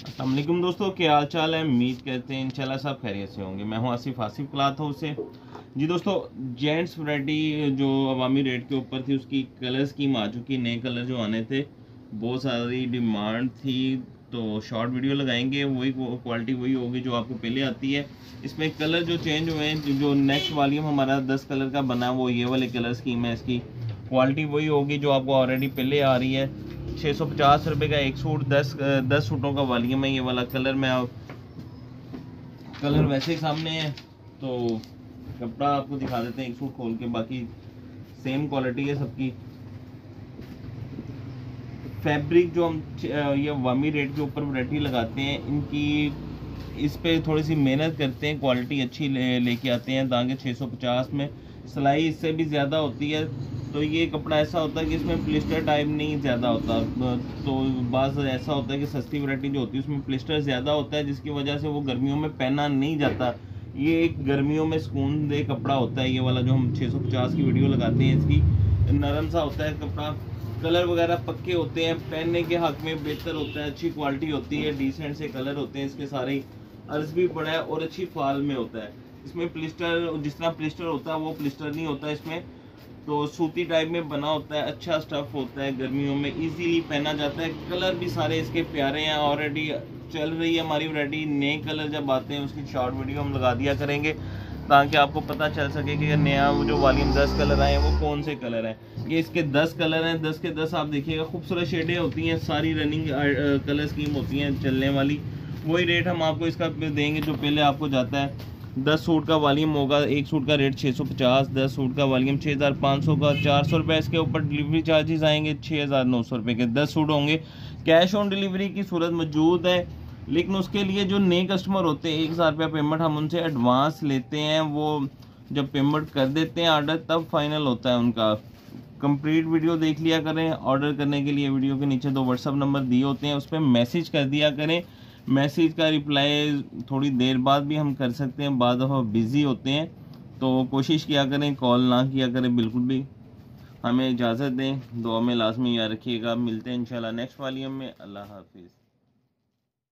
अस्सलाम वालेकुम दोस्तों, क्या हाल चाल है। उम्मीद करते हैं इंशाल्लाह सब खैरियत से होंगे। मैं हूं आसिफ क्लॉथ हाउस से। जी दोस्तों, जेंट्स वैरायटी जो अवामी रेट के ऊपर थी उसकी कलर स्कीम आ चुकी। नए कलर जो आने थे, बहुत सारी डिमांड थी, तो शॉर्ट वीडियो लगाएंगे। वही क्वालिटी वही होगी जो आपको पहले आती है। इसमें कलर जो चेंज हुए हैं, जो नेक्स्ट वॉल्यूम हमारा 10 कलर का बना वो ये वाले कलर स्कीम है। इसकी क्वालिटी वही होगी जो आपको ऑलरेडी पहले आ रही है। 650 रुपये का एक सूट, 10 सूटों का वॉल्यूम है। ये वाला कलर में कलर वैसे ही सामने है, तो कपड़ा आपको दिखा देते हैं एक सूट खोल के। बाकी सेम क्वालिटी है सबकी। फैब्रिक जो हम ये वामी रेट के ऊपर वैरायटी लगाते हैं, इनकी इस पे थोड़ी सी मेहनत करते हैं, क्वालिटी अच्छी लेके आते हैं ताकि 650 में सिलाई इससे भी ज़्यादा होती है। तो ये कपड़ा ऐसा होता है कि इसमें प्लिस्टर टाइप नहीं ज़्यादा होता। तो बाज़ ऐसा होता है कि सस्ती वैरायटी जो होती है उसमें प्लिस्टर ज़्यादा होता है, जिसकी वजह से वो गर्मियों में पहना नहीं जाता। ये एक गर्मियों में सुकून दे कपड़ा होता है। ये वाला जो हम 650 की वीडियो लगाते हैं, इसकी नरम सा होता है कपड़ा, कलर वगैरह पक्के होते हैं, पहनने के हक में बेहतर होता है, अच्छी क्वालिटी होती है, डिसेंट से कलर होते हैं इसके सारे। अर्ज भी पड़ा है और अच्छी फाल में होता है। इसमें प्लिस्टर, जिस तरह प्लिस्टर होता है वो प्लिस्टर नहीं होता इसमें। तो सूती टाइप में बना होता है, अच्छा स्टफ होता है, गर्मियों में इजीली पहना जाता है। कलर भी सारे इसके प्यारे हैं। ऑलरेडी चल रही है हमारी वैरायटी। नए कलर जब आते हैं उसकी शॉर्ट वीडियो हम लगा दिया करेंगे ताकि आपको पता चल सके कि नया जो वॉल्यूम 10 कलर आए हैं वो कौन से कलर हैं। ये इसके 10 कलर हैं, 10 के 10 आप देखिएगा, खूबसूरत शेडें होती हैं, सारी रनिंग कलर स्कीम होती हैं चलने वाली। वही रेट हम आपको इसका देंगे जो पहले आपको जाता है। 10 सूट का वॉल्यूम होगा, एक सूट का रेट 650, 10 सूट का वॉल्यूम 6500 का, 400 रुपये इसके ऊपर डिलीवरी चार्जेस आएंगे, 6900 रुपये के 10 सूट होंगे। कैश ऑन डिलीवरी की सूरत मौजूद है, लेकिन उसके लिए जो नए कस्टमर होते हैं 1000 रुपया पेमेंट हम उनसे एडवांस लेते हैं। वो जब पेमेंट कर देते हैं ऑर्डर, तब फाइनल होता है उनका। कंप्लीट वीडियो देख लिया करें। ऑर्डर करने के लिए वीडियो के नीचे 2 व्हाट्सअप नंबर दिए होते हैं, उस पर मैसेज कर दिया करें। मैसेज का रिप्लाई थोड़ी देर बाद भी हम कर सकते हैं, बाद दफ़ा बिज़ी होते हैं, तो कोशिश किया करें, कॉल ना किया करें बिल्कुल भी। हमें इजाज़त दें, दुआ में लाजमी याद रखिएगा। मिलते हैं इंशाल्लाह नेक्स्ट वॉल्यूम में। अल्लाह हाफिज़।